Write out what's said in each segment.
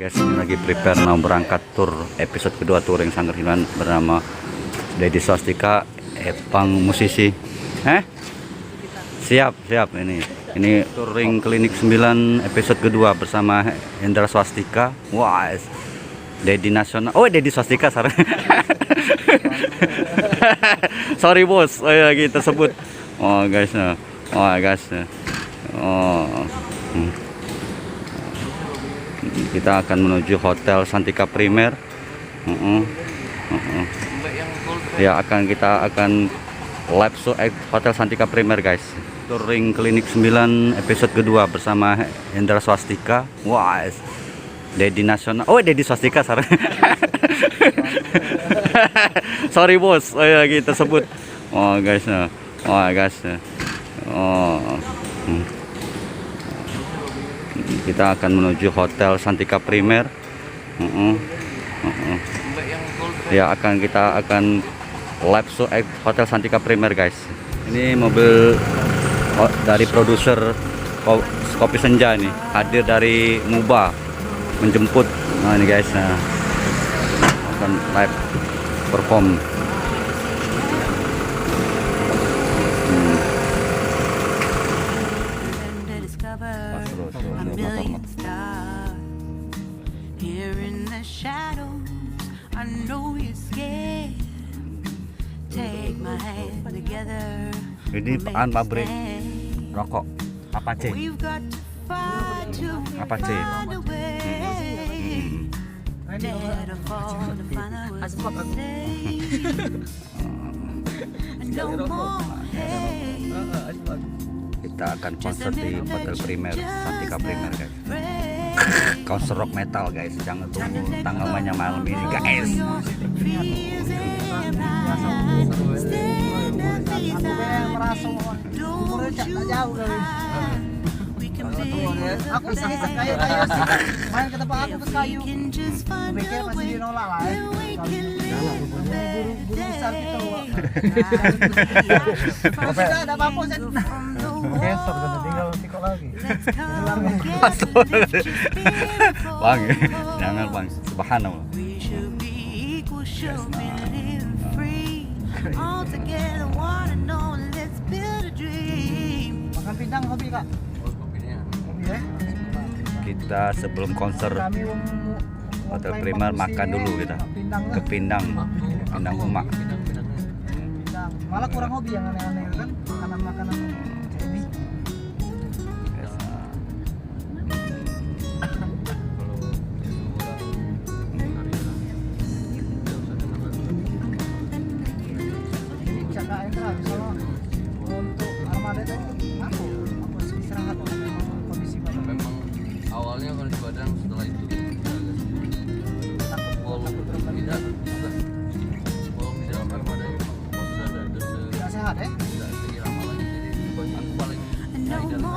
Guys, ini lagi prepare mau berangkat tour episode kedua touring Sanggar Hiluan bernama Dedi Swastika, Epang musisi. Siap ini touring klinik 9 episode kedua bersama Hendra Swastika. Wah, Dedi Nasional. Oh, Dedi Swastika sorry. Sorry bos, kita sebut. Oh guys, kita akan menuju Hotel Santika Primer. Ya, kita akan live show Hotel Santika Primer guys. Touring klinik 9 episode kedua bersama Hendra Swastika. Wah, Dedi Nasional. Oh, Dedi Swastika sorry. Sorry bos, kita sebut. Oh guys, kita akan menuju Hotel Santika Primer. Ya, kita akan live show Hotel Santika Primer guys. Ini mobil dari produser Kopi Senja nih, hadir dari Muba menjemput. Nah ini guys, akan live perform. Ini pabrik rokok Apache. Apache. Kita akan konser di Hotel Primer, Santika Primer guys. Konser rock metal guys, jangan tunggu tanggal mainnya malam ini guys. Aku kayu main ke tempat aku ke kayu pikir masih dinolak lah buru besar gitu. Sudah ada apa-apa geser dan tinggal tikok lagi. Bang, jangan bang, subhanallah. Makan pindang hobi kak? Kita sebelum konser Hotel Primer makan dulu kita ke Pindang Umak. Malah kurang hobi yang aneh-aneh kan, makanan-makanan jadi. Untuk armada itu aku istirahat kondisi badan. Memang awalnya kondisi badan, setelah itu di dalam armada itu Tidak sehat tidak seirama lagi, jadi aku paling tidak perlu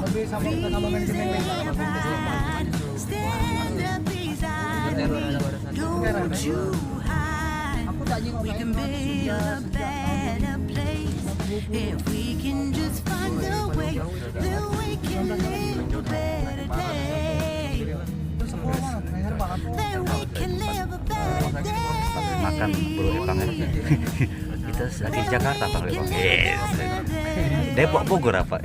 hobi sama kita sama manajemen aku tak jenguk If we can just find a way, then we can live a better day. Then we can live a better day. Makan bro Epang ya. Kita lagi di Jakarta Pak Epang. Depok Bogor apa?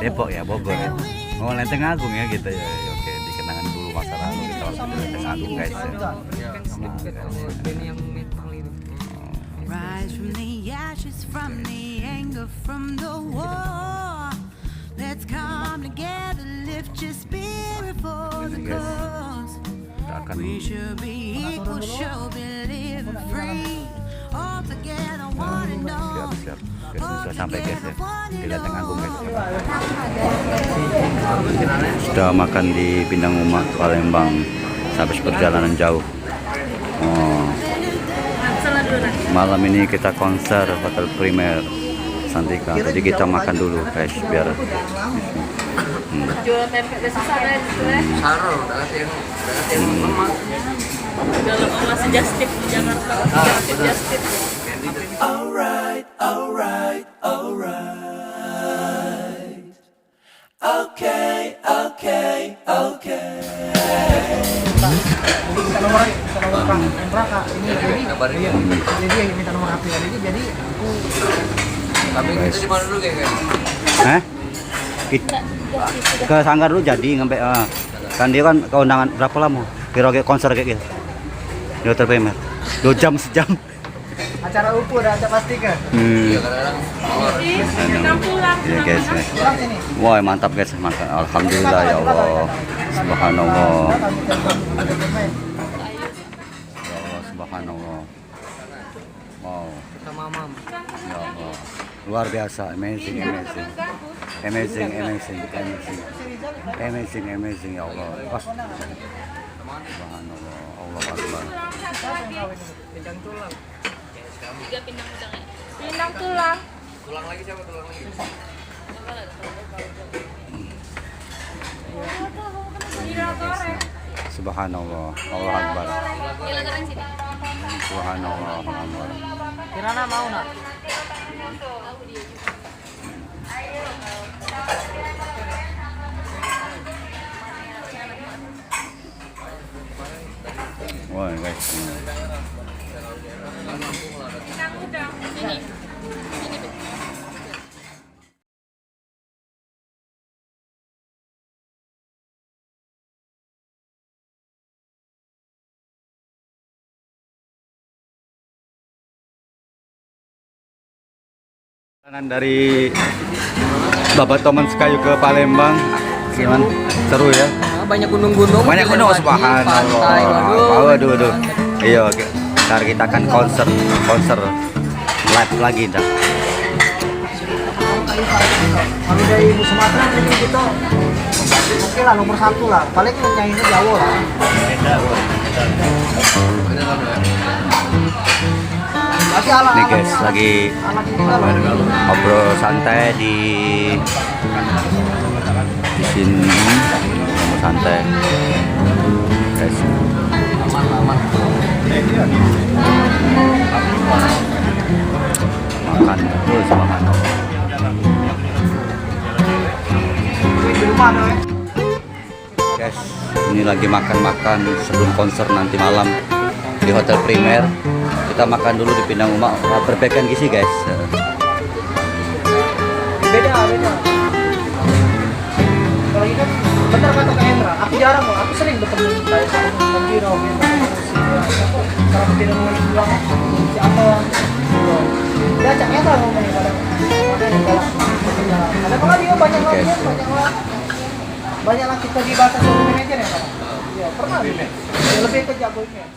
Depok ya, Bogor ya. Oh, Lenteng Agung ya gitu ya. Oke, dikenangan dulu masa lalu kita waktu di Lenteng Agung guys ya. Rise from the ashes, from the anger, from the war. Let's come together, lift your spirit for the cause. We should be equal, should be living free. All together, one and all. Siap. Sudah sampai guys ya di Lenteng Agung guys. Sudah makan di Pindang Umak Palembang. Habis perjalanan jauh. Malam ini kita konser Hotel Primer Santika. Jadi kita makan dulu guys biar Jualan tempe deh susah deh gitu deh. Saro, yang lemak. Dalam emas just tip di Jakarta. Just tip. Minta nomor Raka ini jadi Kabarin ya. jadi yang minta nomor HP ini jadi aku Tapi kita di mana dulu kayak? Hah? Ke Sanggar dulu jadi ngambil kan dia kan keundangan berapa lama? Kira kayak konser kayak gitu. Di Hotel Premier. 2 jam sejam. acara UPU udah ada pasti kan. Iya kadang-kadang molor. Iya guys. Pulang sini. Wah mantap guys, mantap. Alhamdulillah ya Allah. Subhanallah. Ya Allah subhanallah. Wow. Sama Mam. Ya Allah. Luar biasa, amazing ya Allah. Wah. Subhanallah, Allah Akbar. Tiga pindang udang ya. Pindang tulang. Tulang lagi siapa tulang lagi? Subhanallah, Allah Akbar. Gila keren sini. Subhanallah, Allah Akbar. Kirana mau nak? Wah guys. Pindang udang. Ini. Perjalanan dari Babat Toman Sekayu ke Palembang gimana? Seru ya? Banyak gunung-gunung. Banyak gunung, subhanallah. Waduh. Iya, ntar kita akan konser live lagi dah. Kalau dari Ibu Sumatera ini gitu oke lah nomor 1 lah. Paling nyanyinya Jawa lah. Masih ala Nih guys, lagi ngobrol santai di sini, ngobrol santai. Guys. Makan terus subhanallah. di rumah dong. Guys, ini lagi makan-makan sebelum konser nanti malam di Hotel Premier. Kita makan dulu di Pindang Uma, perbaikan gizi guys. Beda. Kalau ini kan bener kata Kak Hendra, aku jarang kok, aku sering bertemu kayak sama Biro, kalau tidak mau bilang siapa, dia Cak Hendra ngomongnya kadang kalau dia banyak lah kita di bahasa seluruh manajer ya kan? Iya pernah, dia lebih ke jagonya.